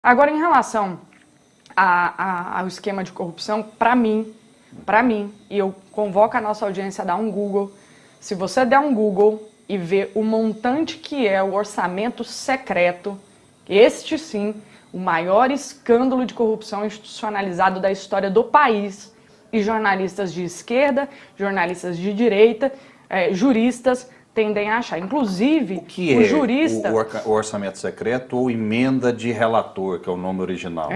Agora, em relação ao esquema de corrupção, para mim, e eu convoco a nossa audiência a dar um Google, se você der um Google e ver o montante que é o orçamento secreto, este sim, o maior escândalo de corrupção institucionalizado da história do país, e jornalistas de esquerda, jornalistas de direita, juristas tendem a achar. Inclusive, o que o é jurista... o orçamento secreto ou emenda de relator, que é o nome original?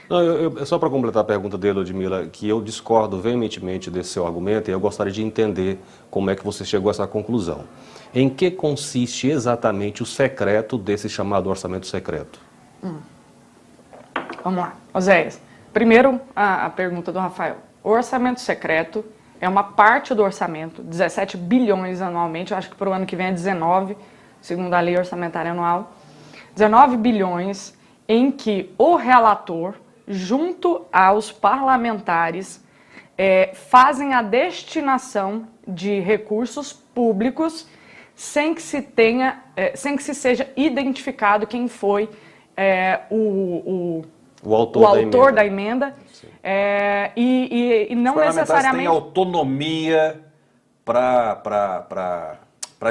Não, só para completar a pergunta dele, Ludmila, que eu discordo veementemente desse seu argumento e eu gostaria de entender como é que você chegou a essa conclusão. Em que consiste exatamente o secreto desse chamado orçamento secreto? Vamos lá, Oséias. Primeiro, a pergunta do Rafael. O orçamento secreto é uma parte do orçamento, 17 bilhões anualmente, eu acho que para o ano que vem é 19, segundo a lei orçamentária anual. 19 bilhões em que o relator, junto aos parlamentares, fazem a destinação de recursos públicos sem que se seja identificado quem foi o autor da emenda. E não necessariamente têm autonomia para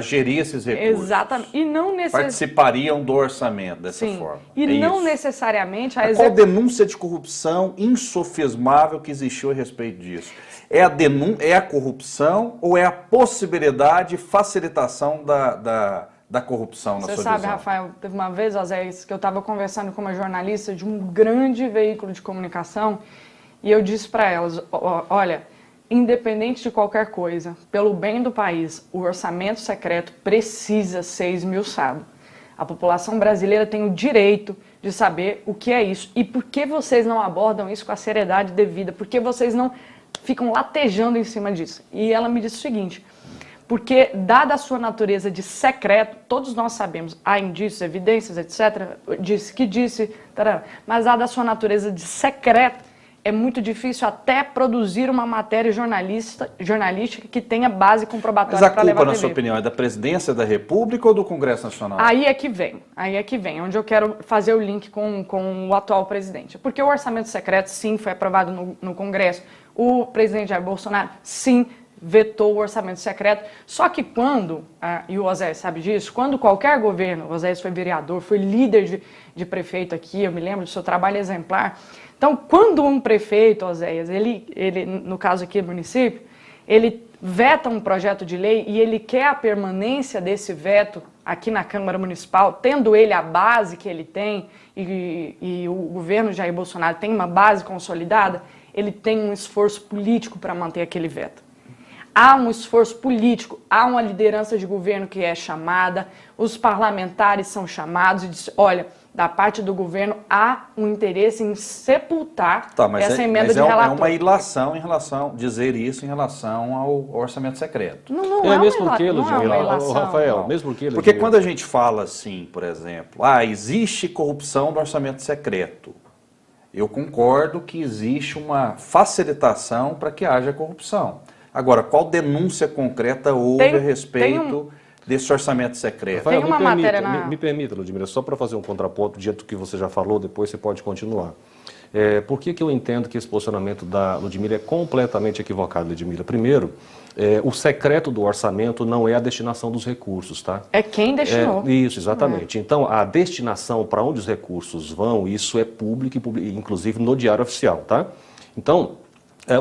gerir esses recursos. Exatamente. E não participariam do orçamento dessa forma. E não necessariamente a Qual denúncia de corrupção insofismável que existiu a respeito disso? É a corrupção ou é a possibilidade de facilitação da corrupção na sua visão? Você sabe, Rafael, teve uma vez, Oséias, que eu estava conversando com uma jornalista de um grande veículo de comunicação e eu disse para elas, olha, independente de qualquer coisa, pelo bem do país, o orçamento secreto precisa ser esmiuçado. A população brasileira tem o direito de saber o que é isso. E por que vocês não abordam isso com a seriedade devida? Por que vocês não ficam latejando em cima disso? E ela me disse o seguinte, porque dada a sua natureza de secreto, todos nós sabemos, há indícios, evidências, etc., mas dada a sua natureza de secreto, é muito difícil até produzir uma matéria jornalística que tenha base comprobatória para levar a TV. Mas a culpa, na sua opinião, é da Presidência da República ou do Congresso Nacional? Aí é que vem, onde eu quero fazer o link com o atual presidente. Porque o orçamento secreto, sim, foi aprovado no Congresso. O presidente Jair Bolsonaro, sim, vetou o orçamento secreto. Só que quando, e o Oséias sabe disso, quando qualquer governo, o Oséias foi vereador, foi líder de prefeito aqui, eu me lembro do seu trabalho exemplar. Então, quando um prefeito, Oséias, ele, no caso aqui do município, ele veta um projeto de lei e ele quer a permanência desse veto aqui na Câmara Municipal, tendo ele a base que ele tem e o governo Jair Bolsonaro tem uma base consolidada, ele tem um esforço político para manter aquele veto. Há um esforço político, há uma liderança de governo que é chamada, os parlamentares são chamados e dizem, olha, da parte do governo há um interesse em sepultar essa emenda de relator. É uma ilação em relação, dizer isso em relação ao orçamento secreto. Não é mesmo porque, Rafael, mesmo porque... Porque quando a gente fala assim, por exemplo, existe corrupção no orçamento secreto, eu concordo que existe uma facilitação para que haja corrupção. Agora, qual denúncia concreta houve a respeito desse orçamento secreto? Rafael, me permita, Ludmila, só para fazer um contraponto diante do que você já falou, depois você pode continuar. Por que eu entendo que esse posicionamento da Ludmila é completamente equivocado, Ludmila? Primeiro, o secreto do orçamento não é a destinação dos recursos, tá? É quem destinou. Isso, exatamente. Então, a destinação para onde os recursos vão, isso é público, inclusive no Diário Oficial, tá? Então,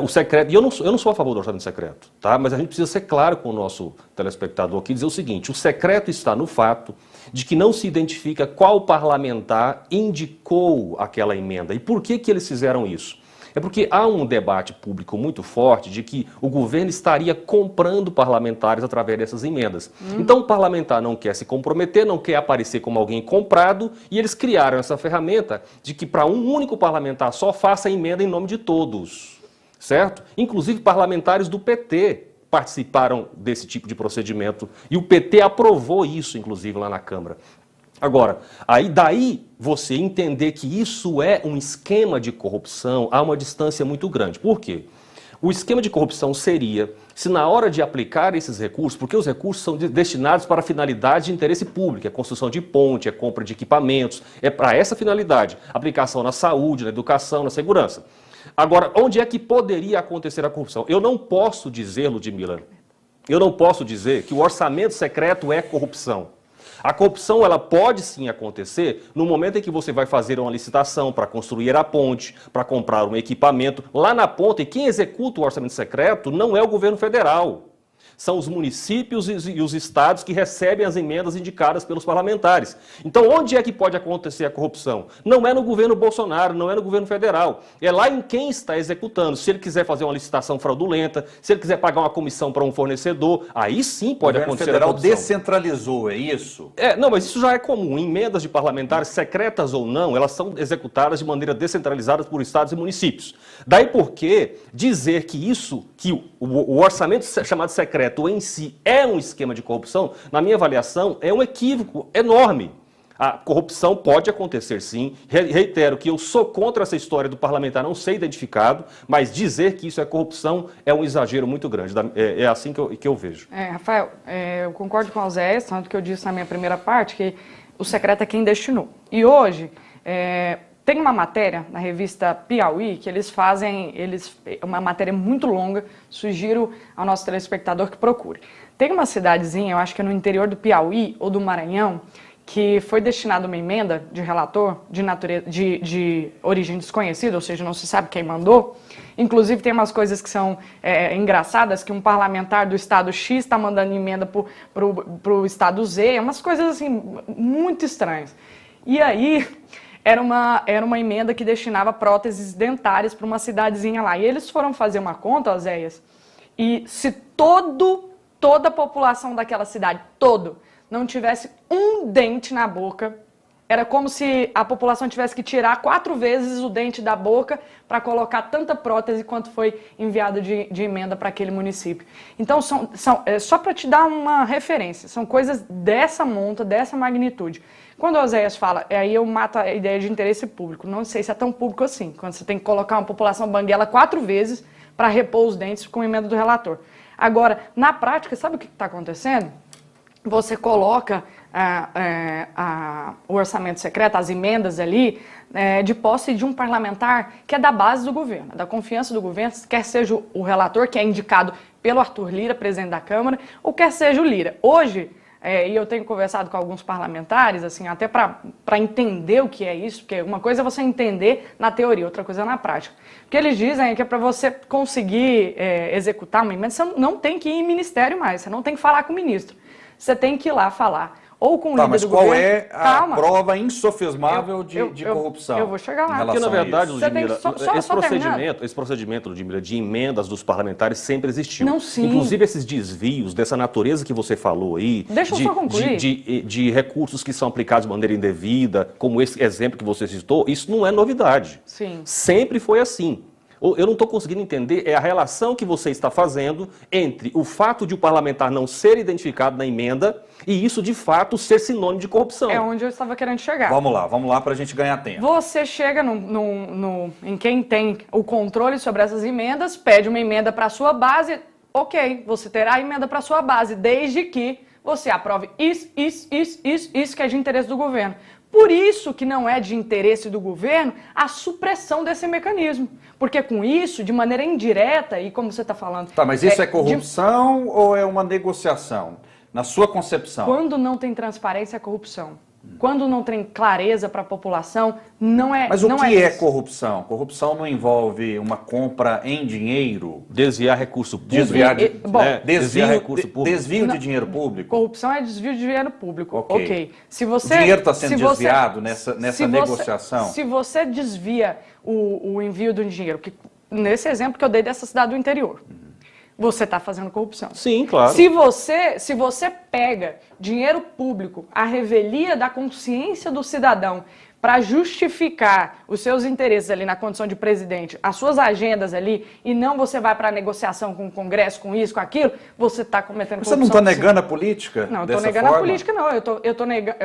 o secreto, e eu não sou a favor do orçamento secreto, tá? Mas a gente precisa ser claro com o nosso telespectador aqui e dizer o seguinte, o secreto está no fato de que não se identifica qual parlamentar indicou aquela emenda. E por que eles fizeram isso? É porque há um debate público muito forte de que o governo estaria comprando parlamentares através dessas emendas. Então o parlamentar não quer se comprometer, não quer aparecer como alguém comprado, e eles criaram essa ferramenta de que para um único parlamentar só faça a emenda em nome de todos. Certo? Inclusive parlamentares do PT participaram desse tipo de procedimento e o PT aprovou isso, inclusive, lá na Câmara. Agora, daí você entender que isso é um esquema de corrupção, há uma distância muito grande. Por quê? O esquema de corrupção seria se na hora de aplicar esses recursos, porque os recursos são destinados para finalidade de interesse público, é construção de ponte, é compra de equipamentos, é para essa finalidade, aplicação na saúde, na educação, na segurança. Agora, onde é que poderia acontecer a corrupção? Eu não posso dizer, Ludmila, eu não posso dizer que o orçamento secreto é corrupção. A corrupção ela pode sim acontecer no momento em que você vai fazer uma licitação para construir a ponte, para comprar um equipamento. Lá na ponta, e quem executa o orçamento secreto não é o governo federal. São os municípios e os estados que recebem as emendas indicadas pelos parlamentares. Então, onde é que pode acontecer a corrupção? Não é no governo Bolsonaro, não é no governo federal. É lá em quem está executando. Se ele quiser fazer uma licitação fraudulenta, se ele quiser pagar uma comissão para um fornecedor, aí sim pode acontecer a corrupção. O governo federal descentralizou, é isso? Não, mas isso já é comum. Emendas de parlamentares, secretas ou não, elas são executadas de maneira descentralizada por estados e municípios. Daí porque dizer que o orçamento chamado secreto em si é um esquema de corrupção, na minha avaliação, é um equívoco enorme. A corrupção pode acontecer sim. Reitero que eu sou contra essa história do parlamentar não ser identificado, mas dizer que isso é corrupção é um exagero muito grande. É assim que eu vejo. Rafael, eu concordo com o Zé, tanto que eu disse na minha primeira parte que o secreto é quem destinou. E hoje, tem uma matéria na revista Piauí que eles fazem, uma matéria muito longa, sugiro ao nosso telespectador que procure. Tem uma cidadezinha, eu acho que é no interior do Piauí ou do Maranhão, que foi destinada uma emenda de relator de origem desconhecida, ou seja, não se sabe quem mandou. Inclusive tem umas coisas que são engraçadas, que um parlamentar do estado X está mandando emenda para o estado Z, umas coisas assim muito estranhas. E aí era uma emenda que destinava próteses dentárias para uma cidadezinha lá. E eles foram fazer uma conta, Oséias, e se toda a população daquela cidade, não tivesse um dente na boca, era como se a população tivesse que tirar 4 vezes o dente da boca para colocar tanta prótese quanto foi enviado de emenda para aquele município. Então, só para te dar uma referência, são coisas dessa monta, dessa magnitude. Quando o Oséias fala, aí eu mato a ideia de interesse público, não sei se é tão público assim, quando você tem que colocar uma população banguela 4 vezes para repor os dentes com emenda do relator. Agora, na prática, sabe o que está acontecendo? Você coloca o orçamento secreto, as emendas ali, de posse de um parlamentar que é da base do governo, da confiança do governo, quer seja o relator, que é indicado pelo Arthur Lira, presidente da Câmara, ou quer seja o Lira. Hoje, e eu tenho conversado com alguns parlamentares, assim, até para entender o que é isso, porque uma coisa é você entender na teoria, outra coisa é na prática. O que eles dizem é que para você conseguir executar uma emenda, você não tem que ir em ministério mais, você não tem que falar com o ministro. Você tem que ir lá falar, ou com o líder do governo... Mas qual é a prova insofismável de corrupção? Eu vou chegar lá. Porque, na verdade, Ludmila, esse procedimento, Ludmila, de emendas dos parlamentares sempre existiu. Não, sim. Inclusive, esses desvios dessa natureza que você falou aí... Deixa eu só concluir. De recursos que são aplicados de maneira indevida, como esse exemplo que você citou, isso não é novidade. Sim. Sempre foi assim. Eu não estou conseguindo entender a relação que você está fazendo entre o fato de o parlamentar não ser identificado na emenda e isso, de fato, ser sinônimo de corrupção. É onde eu estava querendo chegar. Vamos lá para a gente ganhar tempo. Você chega em quem tem o controle sobre essas emendas, pede uma emenda para a sua base, ok, você terá a emenda para a sua base, desde que você aprove isso que é de interesse do governo. Por isso que não é de interesse do governo a supressão desse mecanismo. Porque com isso, de maneira indireta, e como você está falando... Tá, mas isso é corrupção ou é uma negociação? Na sua concepção? Quando não tem transparência, é corrupção. Quando não tem clareza para a população, não é. Mas o que é corrupção? Corrupção não envolve uma compra em dinheiro? Desviar recurso público. Desviar recurso público. Desvio de dinheiro público? Corrupção é desvio de dinheiro público. Ok. Se você, o dinheiro está sendo desviado nessa negociação? Se você desvia o envio do dinheiro, que, nesse exemplo que eu dei dessa cidade do interior, você está fazendo corrupção. Sim, claro. Se você pega dinheiro público, a revelia da consciência do cidadão, para justificar os seus interesses ali na condição de presidente, as suas agendas ali, e não você vai para a negociação com o Congresso, com isso, com aquilo, você está cometendo corrupção. Você não está negando a política? Não, eu estou negando a política, não. Eu tô negando.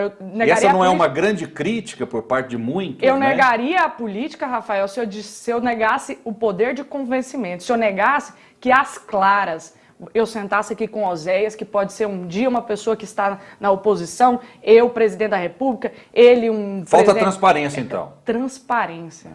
E essa não é uma grande crítica por parte de muitos, Eu negaria a política, Rafael, se eu negasse o poder de convencimento, se eu negasse que às claras eu sentasse aqui com Oséias, que pode ser um dia uma pessoa que está na oposição, eu, presidente da República, ele Falta transparência, então. Transparência.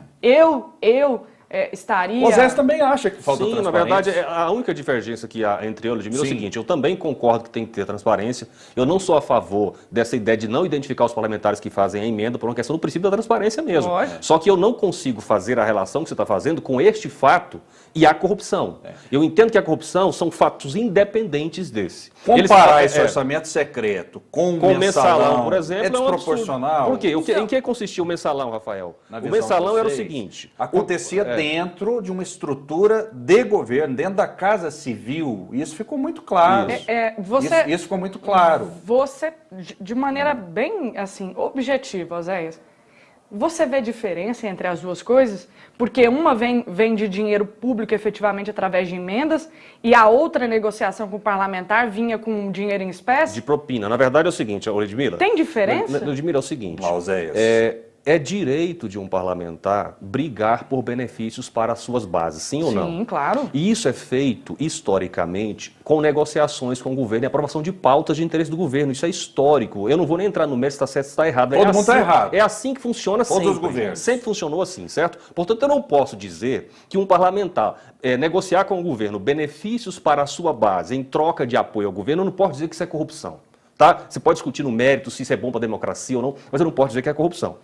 Estaria... O Oséias também acha que falta Sim, transparência. na verdade, a única divergência que há entre eu e o Ludmila é o seguinte, eu também concordo que tem que ter transparência, eu não sou a favor dessa ideia de não identificar os parlamentares que fazem a emenda por uma questão do princípio da transparência mesmo. Só que eu não consigo fazer a relação que você está fazendo com este fato e a corrupção. Eu entendo que a corrupção são fatos independentes desse. Comparar esse orçamento secreto com o mensalão, por exemplo, é desproporcional. Por quê? Em que consistia o mensalão, Rafael? O mensalão era o seguinte... Acontecia dentro de uma estrutura de governo, dentro da Casa Civil. Isso ficou muito claro. Isso ficou muito claro. Você, de maneira bem assim, objetiva, Oséias, você vê diferença entre as duas coisas? Porque uma vem de dinheiro público efetivamente através de emendas e a outra negociação com o parlamentar vinha com dinheiro em espécie? De propina. Na verdade é o seguinte, Ludmila... Tem diferença? Ludmila, é o seguinte... Oséias. É direito de um parlamentar brigar por benefícios para as suas bases, sim ou não? Sim, claro. E isso é feito, historicamente, com negociações com o governo e aprovação de pautas de interesse do governo. Isso é histórico. Eu não vou nem entrar no mérito se está certo ou se está errado. Todo mundo está errado. É assim que funciona sempre. Todos os governos. Sempre funcionou assim, certo? Portanto, eu não posso dizer que um parlamentar negociar com o governo benefícios para a sua base em troca de apoio ao governo, eu não posso dizer que isso é corrupção. Tá? Você pode discutir no mérito se isso é bom para a democracia ou não, mas eu não posso dizer que é corrupção.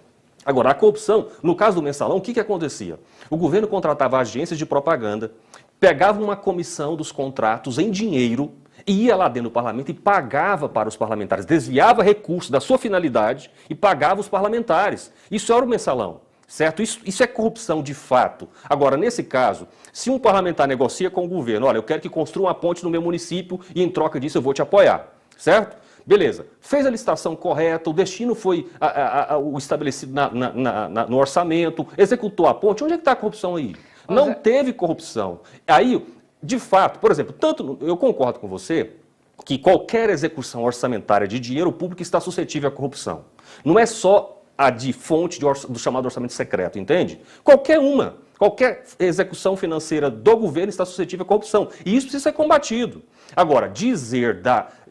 Agora, a corrupção, no caso do mensalão, o que acontecia? O governo contratava agências de propaganda, pegava uma comissão dos contratos em dinheiro, ia lá dentro do parlamento e pagava para os parlamentares, desviava recursos da sua finalidade e pagava os parlamentares. Isso era o mensalão, certo? Isso é corrupção de fato. Agora, nesse caso, se um parlamentar negocia com o governo, olha, eu quero que construa uma ponte no meu município e em troca disso eu vou te apoiar, certo? Beleza, fez a licitação correta, o destino foi o estabelecido no orçamento, executou a ponte, onde é que está a corrupção aí? Não teve corrupção. Aí, de fato, por exemplo, eu concordo com você que qualquer execução orçamentária de dinheiro público está suscetível à corrupção. Não é só a de fonte do chamado orçamento secreto, entende? Qualquer execução financeira do governo está suscetível à corrupção. E isso precisa ser combatido. Agora, dizer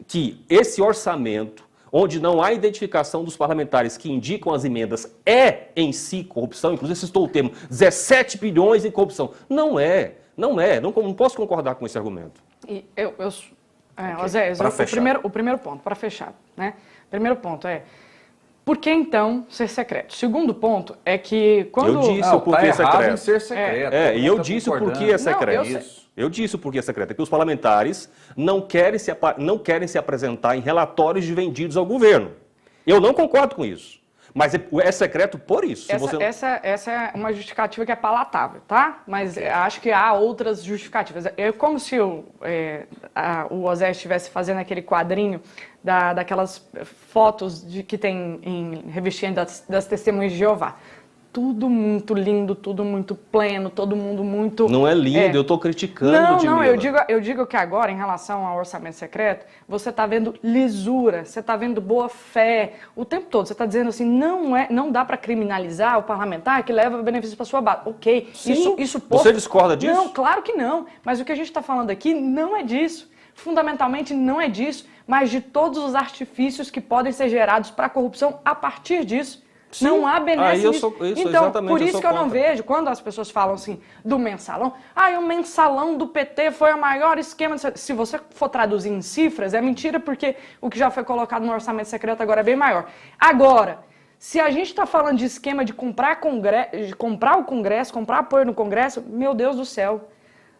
que esse orçamento, onde não há identificação dos parlamentares que indicam as emendas, é em si corrupção, inclusive citou o termo 17 bilhões em corrupção. Não posso concordar com esse argumento. Oséias, o primeiro ponto, para fechar, né? Primeiro ponto por que então ser secreto? Segundo ponto é que quando... Eu disse o porquê secreto. Em ser secreto. E eu disse o porquê é secreto. Eu disse o porquê é secreto. É que os parlamentares não querem se apresentar em relatórios de vendidos ao governo. Eu não concordo com isso. Mas é secreto por isso. Essa é uma justificativa que é palatável, tá? Mas acho que há outras justificativas. É como se o Oséias estivesse fazendo aquele quadrinho daquelas fotos que tem em revistinha das Testemunhas de Jeová. Tudo muito lindo, tudo muito pleno, todo mundo muito... Não é lindo, eu estou criticando, Não, eu digo que agora, em relação ao orçamento secreto, você está vendo lisura, você está vendo boa fé, o tempo todo. Você está dizendo assim, não dá para criminalizar o parlamentar que leva benefícios para sua base. Ok, sim, isso você discorda disso? Não, claro que não, mas o que a gente está falando aqui não é disso. Fundamentalmente não é disso, mas de todos os artifícios que podem ser gerados para a corrupção a partir disso. Sim. Não há benefício. Então, por isso que eu não vejo, quando as pessoas falam assim, do mensalão, o mensalão do PT foi o maior esquema. Se você for traduzir em cifras, é mentira, porque o que já foi colocado no orçamento secreto agora é bem maior. Agora, se a gente está falando de esquema de comprar o Congresso, comprar apoio no Congresso, meu Deus do céu,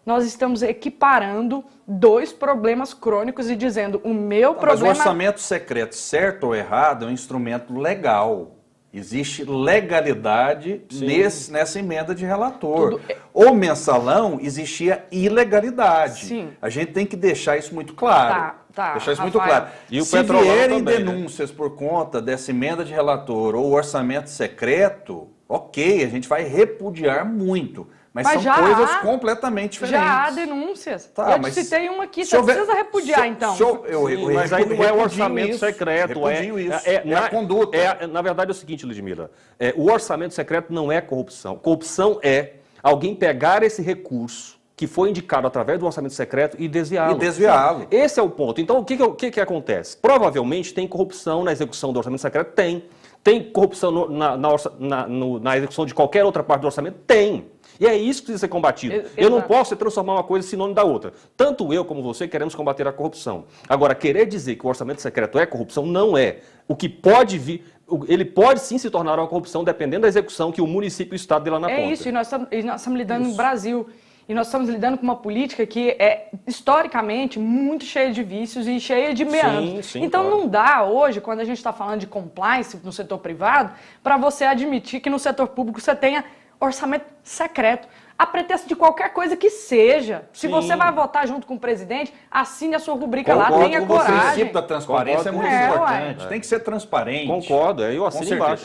nós estamos equiparando dois problemas crônicos e dizendo, o meu problema... Mas o orçamento secreto, certo ou errado, é um instrumento legal. Existe legalidade nessa emenda de relator. O mensalão existia ilegalidade. Sim. A gente tem que deixar isso muito claro. Deixar isso muito claro. E o Se vierem denúncias por conta dessa emenda de relator ou orçamento secreto, ok, a gente vai repudiar muito. Mas são coisas completamente diferentes. Já há denúncias. Eu citei uma aqui, você precisa repudiar, então. Mas aí não é o orçamento secreto. É a conduta. Na verdade é o seguinte, Ludmila, o orçamento secreto não é corrupção. Corrupção é alguém pegar esse recurso que foi indicado através do orçamento secreto e desviá-lo. E desviá-lo. Esse é o ponto. Então, o que acontece? Provavelmente tem corrupção na execução do orçamento secreto? Tem. Tem corrupção na execução de qualquer outra parte do orçamento? Tem. E é isso que precisa ser combatido. Eu não posso transformar uma coisa sinônimo da outra. Tanto eu como você queremos combater a corrupção. Agora, querer dizer que o orçamento secreto é corrupção, não é. O que pode vir, ele pode sim se tornar uma corrupção dependendo da execução que o município e o Estado dê lá na ponta. É isso, e nós estamos lidando no Brasil. E nós estamos lidando com uma política que é, historicamente, muito cheia de vícios e cheia de meandros. Então, claro. Não dá hoje, quando a gente está falando de compliance no setor privado, para você admitir que no setor público você tenha orçamento secreto, a pretexto de qualquer coisa que seja. Se você vai votar junto com o presidente, assine a sua rubrica lá, tenha O princípio coragem. da transparência é muito importante. Tem que ser transparente. Concordo, eu assino embaixo.